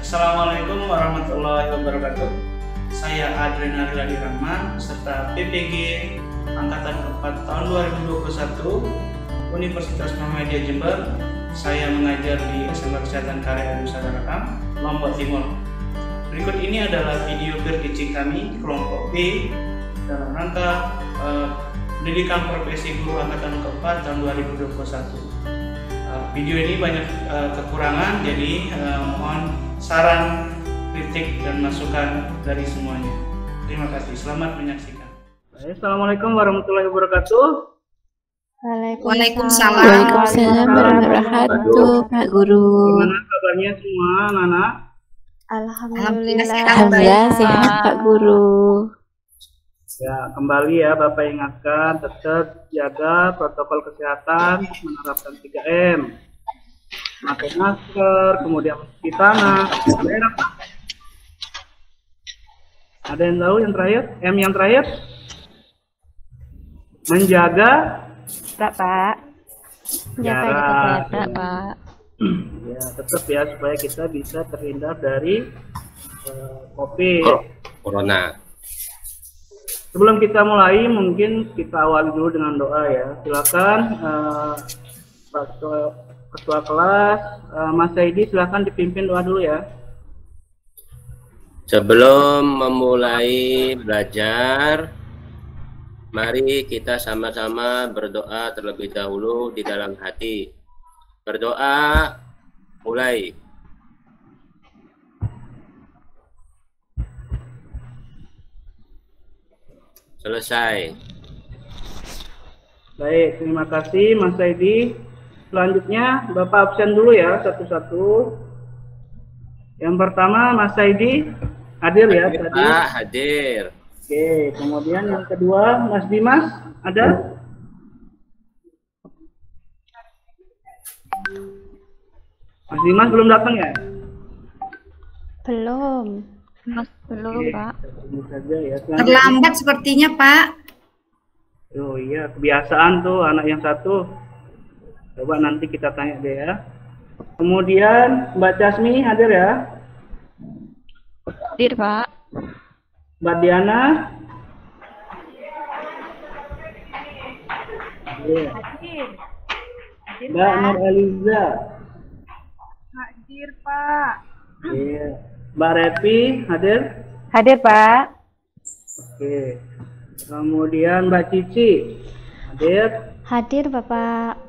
Assalamualaikum warahmatullahi wabarakatuh. Saya Adrian Ariladi Rahman, peserta PPG Angkatan keempat tahun 2021 Universitas Muhammadiyah Jember. Saya mengajar di SMA Kesehatan Karya Nusantara, Lombok Timur. Berikut ini adalah video berkecil kami kelompok B dalam rangka pendidikan profesi guru angkatan keempat tahun 2021. Video ini banyak kekurangan, jadi mohon saran, kritik, dan masukan dari semuanya. Terima kasih, selamat menyaksikan. Assalamualaikum warahmatullahi wabarakatuh. Waalaikumsalam. Waalaikumsalam warahmatullahi wabarakatuh, Pak Guru. Gimana kabarnya semua, anak-anak? Alhamdulillah Alhamdulillah sehat, Pak Guru. Ya, kembali ya Bapak ingatkan, tetap jaga protokol kesehatan, menerapkan 3M. Pakai masker, kemudian mencuci tangan. Ada yang tahu yang terakhir? M yang terakhir? Menjaga Pak. jarak. Pak. Ya, tetap ya supaya kita bisa terhindar dari COVID. Corona. Sebelum kita mulai, mungkin kita awali dulu dengan doa ya. Silakan Pak Ketua Kelas, Mas Saidi, silakan dipimpin doa dulu ya. Sebelum memulai belajar, mari kita sama-sama berdoa terlebih dahulu di dalam hati. Berdoa, mulai. Selesai. Baik, terima kasih Mas Saidi. Selanjutnya Bapak absen dulu ya satu-satu. Yang pertama Mas Saidi hadir ya tadi. Pak, hadir. Oke, kemudian yang kedua Mas Dimas ada? Mas Dimas belum datang ya? Belum, Oke, Pak. tunggu saja ya. Terlambat sepertinya, Pak. Oh iya, kebiasaan tuh anak yang satu. Coba nanti kita tanya deh ya. Kemudian Mbak Jasmi hadir ya? Hadir, Pak. Mbak Diana? Hadir. Mbak Nur Eliza? Hadir, Pak. Iya. Mbak Repi hadir? Hadir, Pak. Oke. Kemudian Mbak Cici hadir? Hadir, Bapak.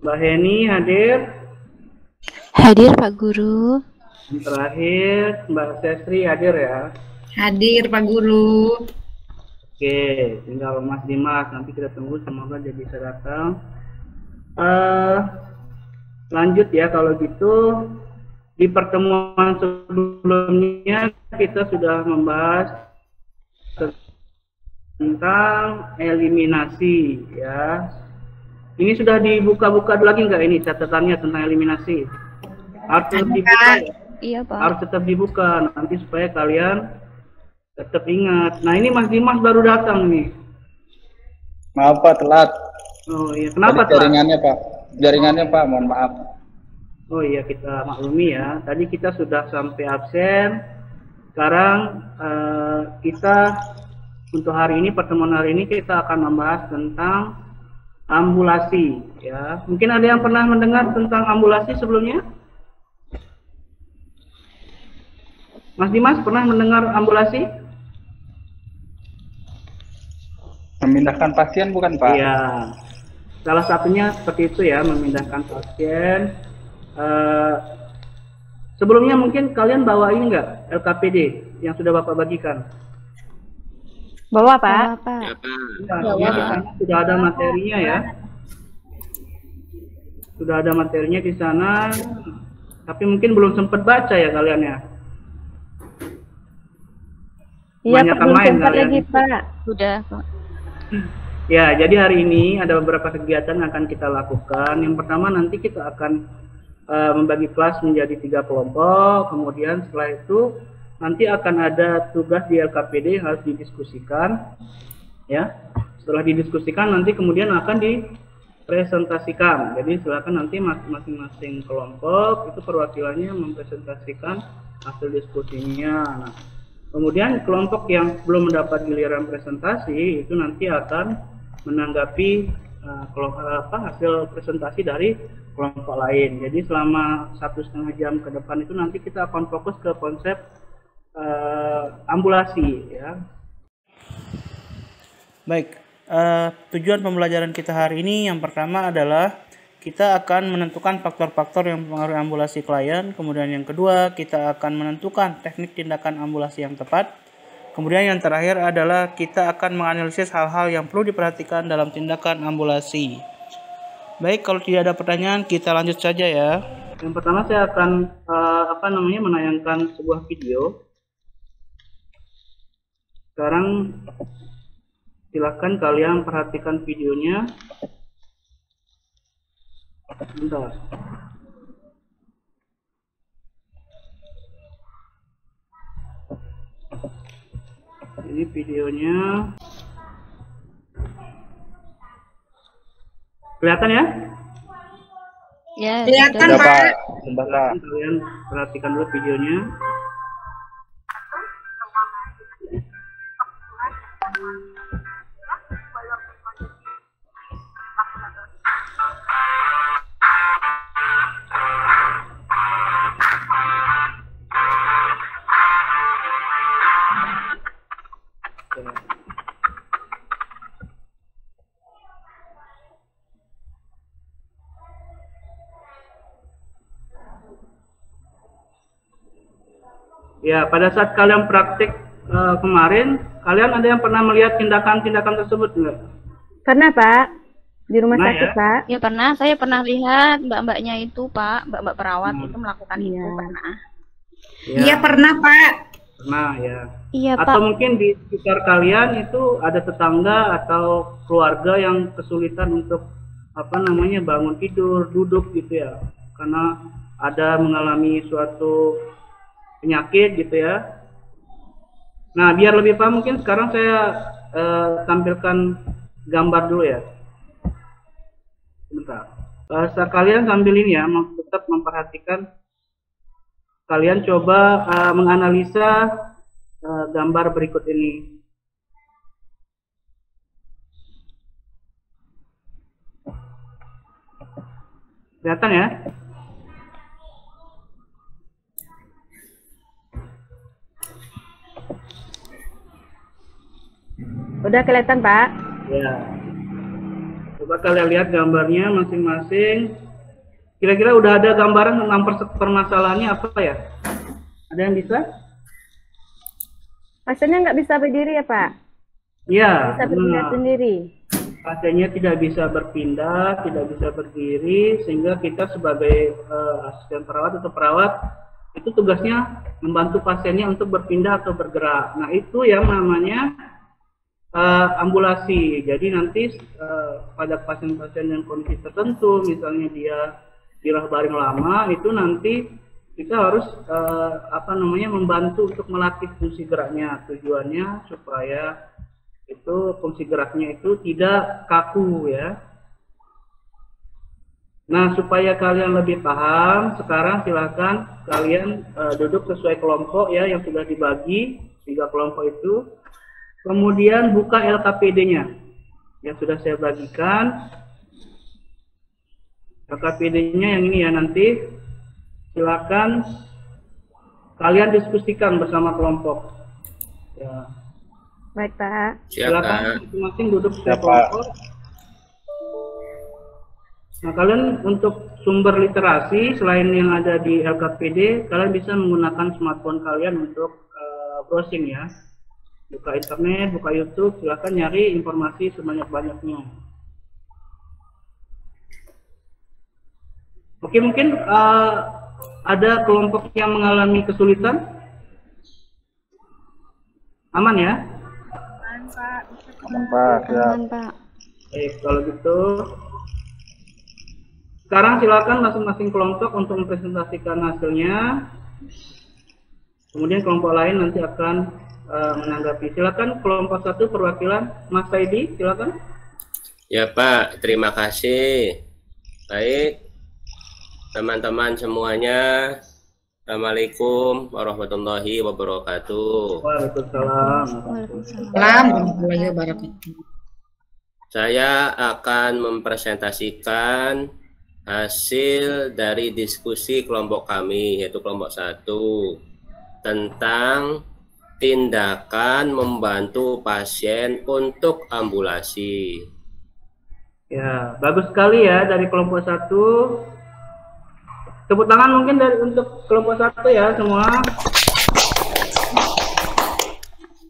Mbak Heni hadir? Hadir, Pak Guru. Yang terakhir Mbak Sestri hadir ya? Hadir, Pak Guru. Oke, tinggal Mas Dimas, nanti kita tunggu semoga dia bisa datang. Lanjut ya kalau gitu. Di pertemuan sebelumnya kita sudah membahas tentang eliminasi ya. Ini sudah dibuka-buka lagi nggak ini catatannya tentang eliminasi? Harus tetap dibuka ya? Iya, Pak. Harus tetap dibuka nanti supaya kalian tetap ingat. Nah ini Mas Dimas baru datang nih. Maaf Pak, telat. Oh iya, kenapa Tadi telat? jaringannya Pak, mohon maaf. Oh iya, kita maklumi ya. Tadi kita sudah sampai absen. Sekarang kita untuk hari ini, pertemuan hari ini kita akan membahas tentang ambulasi ya. Mungkin ada yang pernah mendengar tentang ambulasi sebelumnya? Mas Dimas pernah mendengar ambulasi? Memindahkan pasien bukan Pak? Iya. Salah satunya seperti itu ya, memindahkan pasien. Sebelumnya mungkin kalian bawa ini enggak LKPD yang sudah Bapak bagikan? Bawa, Pak. Bapak. Ya, Pak. Ya, di sana sudah ada materinya ya. Sudah ada materinya di sana. Tapi mungkin belum sempat baca ya kalian ya. Iya, Pak. Kebanyakan Belum main sempat kalian. lagi, Pak. Sudah, Pak. Ya, jadi hari ini ada beberapa kegiatan yang akan kita lakukan. Yang pertama nanti kita akan membagi kelas menjadi 3 kelompok. Kemudian setelah itu nanti akan ada tugas di LKPD yang harus didiskusikan. Ya, setelah didiskusikan nanti kemudian akan presentasikan. Jadi silakan nanti masing-masing kelompok itu perwakilannya mempresentasikan hasil diskusinya. Nah, kemudian kelompok yang belum mendapat giliran presentasi itu nanti akan menanggapi hasil presentasi dari kelompok lain. Jadi selama 1,5 jam ke depan itu nanti kita akan fokus ke konsep ambulasi ya. Baik. Tujuan pembelajaran kita hari ini yang pertama adalah kita akan menentukan faktor-faktor yang mempengaruhi ambulasi klien. Kemudian yang kedua, kita akan menentukan teknik tindakan ambulasi yang tepat. Kemudian yang terakhir adalah kita akan menganalisis hal-hal yang perlu diperhatikan dalam tindakan ambulasi. Baik, kalau tidak ada pertanyaan, kita lanjut saja ya. Yang pertama saya akan menayangkan sebuah video. Sekarang silakan kalian perhatikan videonya. Bentar. Ini videonya. Kelihatan ya? Ya, Kelihatan, Sudah, Pak. Pak. Sudah, Pak. Kalian perhatikan dulu videonya. Ya, pada saat kalian praktik kemarin, kalian ada yang pernah melihat tindakan-tindakan tersebut enggak? Pernah, Pak. Di rumah Pernah, sakit, ya? Pak. Ya pernah, saya pernah lihat mbak-mbaknya itu Pak, mbak-mbak perawat itu melakukan itu Iya. pernah. Iya pernah, Pak. Pernah ya. Iya Atau Pak. mungkin di sekitar kalian itu ada tetangga atau keluarga yang kesulitan untuk bangun tidur, duduk gitu ya. Karena ada mengalami suatu penyakit gitu ya. Nah, biar lebih paham mungkin sekarang saya tampilkan gambar dulu ya. Sebentar. Kalian sambil ini ya, tetap memperhatikan. Kalian coba menganalisa gambar berikut ini. Kelihatan ya? Udah kelihatan, Pak? Ya. Coba kalian lihat gambarnya masing-masing. Kira-kira udah ada gambaran tentang permasalahannya apa ya? Ada yang bisa? Pasiennya nggak bisa berdiri ya, Pak? Iya. Bisa berdiri sendiri. Pasiennya tidak bisa berpindah, tidak bisa berdiri, sehingga kita sebagai asisten perawat atau perawat itu tugasnya membantu pasiennya untuk berpindah atau bergerak. Nah, itu yang namanya ambulasi. Jadi nanti pada pasien-pasien yang kondisi tertentu, misalnya dia dirawat baring lama, itu nanti kita harus membantu untuk melatih fungsi geraknya. Tujuannya supaya itu fungsi geraknya itu tidak kaku ya. Nah, supaya kalian lebih paham, sekarang silakan kalian duduk sesuai kelompok ya yang sudah dibagi 3 kelompok itu. Kemudian buka LKPD-nya yang sudah saya bagikan. LKPD-nya yang ini ya, nanti silakan kalian diskusikan bersama kelompok. Ya. Baik, Pak. Silakan masing-masing duduk sesuai Siapa? kelompok. Nah, kalian untuk sumber literasi selain yang ada di LKPD, kalian bisa menggunakan smartphone kalian untuk browsing ya. Buka internet, buka YouTube, silakan nyari informasi sebanyak-banyaknya. Oke, mungkin ada kelompok yang mengalami kesulitan? Aman ya? Aman, Pak. Siap. Aman Pak. Baik, kalau gitu sekarang silakan masing-masing kelompok untuk mempresentasikan hasilnya. Kemudian kelompok lain nanti akan menanggapi. Silakan kelompok 1 perwakilan Mas Saidi, silakan. Ya Pak, terima kasih. Baik, teman-teman semuanya. Assalamualaikum warahmatullahi wabarakatuh. Waalaikumsalam. Warahmatullahi wabarakatuh. Saya akan mempresentasikan hasil dari diskusi kelompok kami, yaitu kelompok 1, tentang tindakan membantu pasien untuk ambulasi. Ya, bagus sekali ya dari kelompok 1. Tepuk tangan mungkin untuk kelompok 1 ya semua.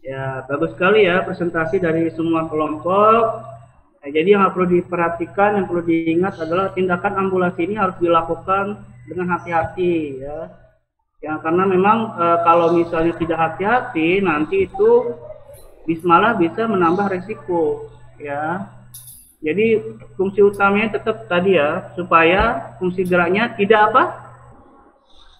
Ya, bagus sekali ya presentasi dari semua kelompok. Nah, jadi yang perlu diperhatikan, yang perlu diingat adalah tindakan ambulasi ini harus dilakukan dengan hati-hati ya. Ya, karena memang kalau misalnya tidak hati-hati nanti itu malah bisa menambah resiko ya. Jadi fungsi utamanya tetap tadi ya, supaya fungsi geraknya tidak apa?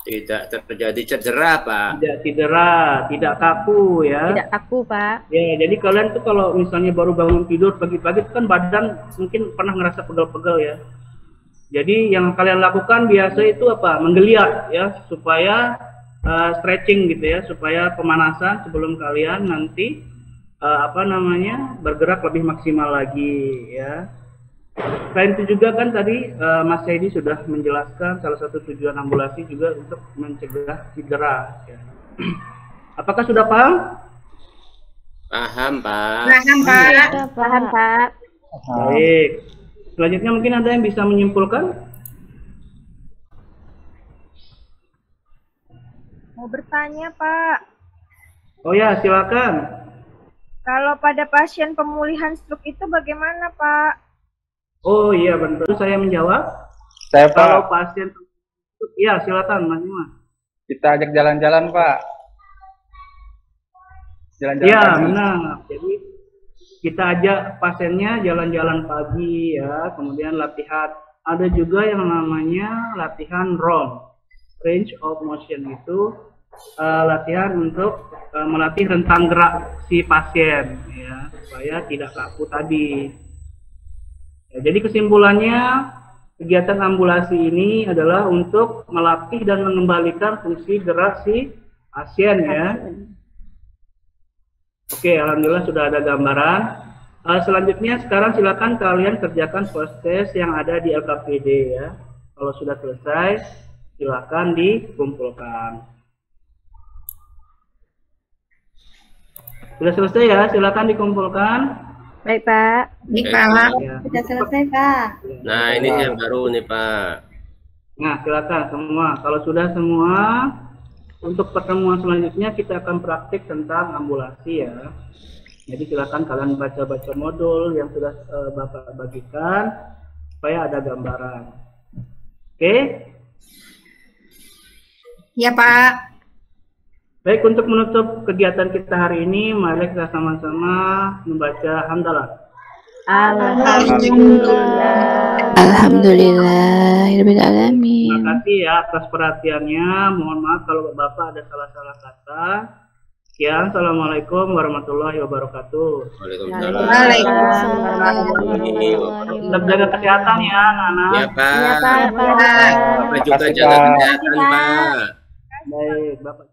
Tidak terjadi cedera, Pak. Tidak cedera, tidak kaku ya. Tidak kaku, Pak. Ya, jadi kalian tuh kalau misalnya baru bangun tidur pagi-pagi kan badan mungkin pernah ngerasa pegel-pegel ya. Jadi yang kalian lakukan biasa itu apa? Menggeliat ya, supaya stretching gitu ya, supaya pemanasan sebelum kalian nanti bergerak lebih maksimal lagi ya. Selain itu juga kan tadi Mas Saidi sudah menjelaskan salah satu tujuan ambulasi juga untuk mencegah cedera ya. Apakah sudah paham? Paham, Pak. Paham, Pak. Paham, Pak. Baik. Selanjutnya mungkin ada yang bisa menyimpulkan? Mau bertanya, Pak. Oh ya, silakan. Kalau pada pasien pemulihan stroke itu bagaimana, Pak? Oh iya benar. Saya menjawab. Saya Kalau Pak, pasien, iya silakan Mas Iman. kita ajak jalan-jalan Pak. Jalan-jalan Iya pagi. benar. Jadi kita ajak pasiennya jalan-jalan pagi ya, kemudian latihan. Ada juga yang namanya latihan ROM, range of motion itu latihan untuk melatih rentang gerak si pasien ya, supaya tidak kaku tadi. Ya, jadi kesimpulannya kegiatan ambulasi ini adalah untuk melatih dan mengembalikan fungsi gerak si pasien ya. Oke, alhamdulillah sudah ada gambaran. Selanjutnya sekarang silakan kalian kerjakan post test yang ada di LKPD ya. Kalau sudah selesai, silakan dikumpulkan. Sudah selesai ya, silakan dikumpulkan. Baik, Pak. Baik, Pak. Ya. Sudah selesai, Pak. Nah, ini yang baru nih, Pak. Nah, silakan semua. Kalau sudah semua, untuk pertemuan selanjutnya kita akan praktik tentang ambulasi ya. Jadi silakan kalian baca-baca modul yang sudah Bapak bagikan supaya ada gambaran. Oke? Ya, Pak. Baik, untuk menutup kegiatan kita hari ini, mari kita sama-sama membaca hamdalah. Alhamdulillah. Alhamdulillahirobbilalamin. Terima kasih ya atas perhatiannya. Mohon maaf kalau Bapak ada salah-salah kata. Sekian, assalamualaikum warahmatullahi wabarakatuh. Waalaikumsalam. Tetap jaga kesehatan ya, anak-anak. Ya, Pak. Iya, Pak. Bapak juga Makasih, jaga Pak. kesehatan, Pak. Baik, Bapak.